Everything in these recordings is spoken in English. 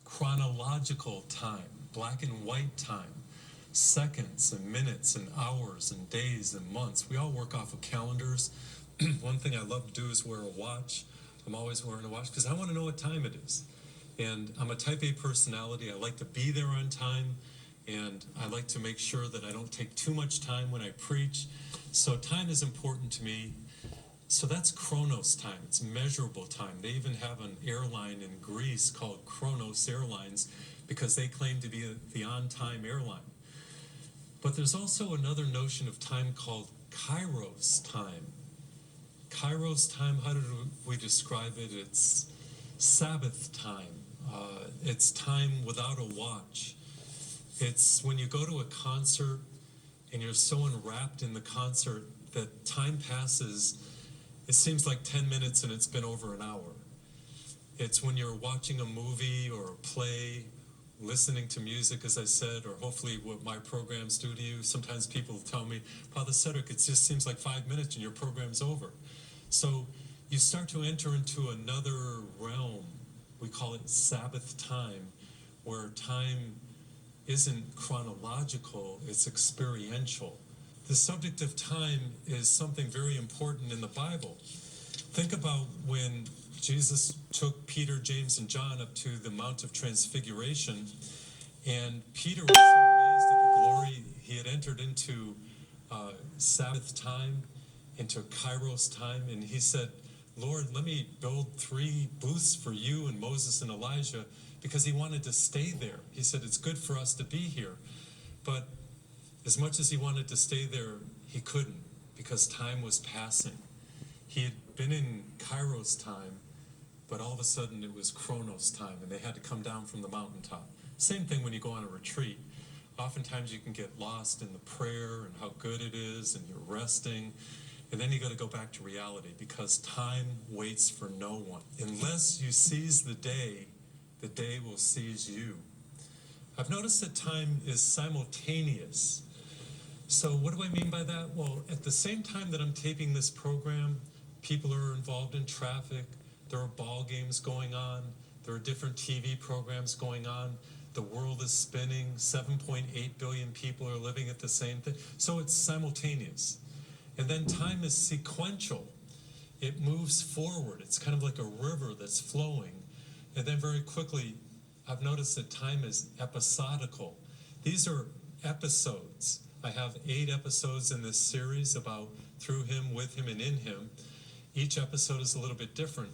chronological time, black and white time, seconds and minutes and hours and days and months. We all work off of calendars. One thing I love to do is wear a watch. I'm always wearing a watch because I want to know what time it is. And I'm a type A personality. I like to be there on time, and I like to make sure that I don't take too much time when I preach. So time is important to me. So that's Chronos time. It's measurable time. They even have an airline in Greece called Kronos Airlines because they claim to be the on-time airline. But there's also another notion of time called Kairos time. Kairos time, how do we describe it? It's Sabbath time. It's time without a watch. It's when you go to a concert and you're so enwrapped in the concert that time passes. It seems like 10 minutes and it's been over an hour. It's when you're watching a movie or a play, listening to music, as I said, or hopefully what my programs do to you. Sometimes people tell me, Father Cedric, it just seems like 5 minutes and your program's over. So you start to enter into another realm. We call it Sabbath time, where time isn't chronological, it's experiential. The subject of time is something very important in the Bible. Think about when Jesus took Peter, James, and John up to the Mount of Transfiguration, and Peter was so amazed at the glory. He had entered into Sabbath time, into Kairos time, and he said, Lord, let me build 3 booths for you and Moses and Elijah, because he wanted to stay there. He said, it's good for us to be here. But as much as he wanted to stay there, he couldn't, because time was passing. He had been in Kairos time, but all of a sudden it was Chronos time, and they had to come down from the mountaintop. Same thing when you go on a retreat. Oftentimes you can get lost in the prayer and how good it is, and you're resting, and then you got to go back to reality, because time waits for no one. Unless you seize the day will seize you. I've noticed that time is simultaneous. So what do I mean by that? Well, at the same time that I'm taping this program, people are involved in traffic, there are ball games going on, there are different TV programs going on, the world is spinning, 7.8 billion people are living at the same thing. So it's simultaneous. And then time is sequential. It moves forward. It's kind of like a river that's flowing. And then very quickly, I've noticed that time is episodical. These are episodes. I have 8 episodes in this series about through him, with him, and in him. Each episode is a little bit different.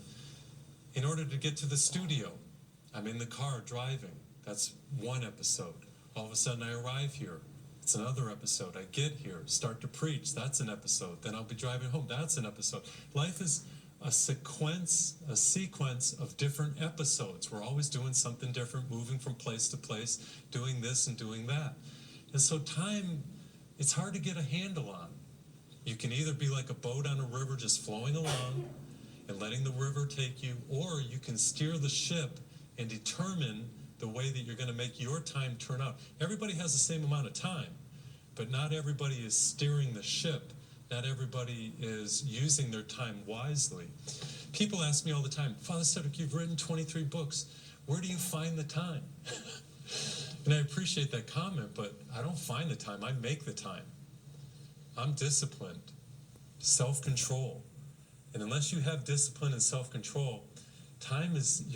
In order to get to the studio, I'm in the car driving. That's one episode. All of a sudden I arrive here. It's another episode. I get here, start to preach. That's an episode. Then I'll be driving home. That's an episode. Life is a sequence of different episodes. We're always doing something different, moving from place to place, doing this and doing that. And so time, it's hard to get a handle on. You can either be like a boat on a river just flowing along and letting the river take you, or you can steer the ship and determine the way that you're going to make your time turn out. Everybody has the same amount of time, but not everybody is steering the ship. Not everybody is using their time wisely. People ask me all the time, Father Cedric, you've written 23 books. Where do you find the time? And I appreciate that comment, but I don't find the time. I make the time. I'm disciplined, self-control. And unless you have discipline and self-control, time is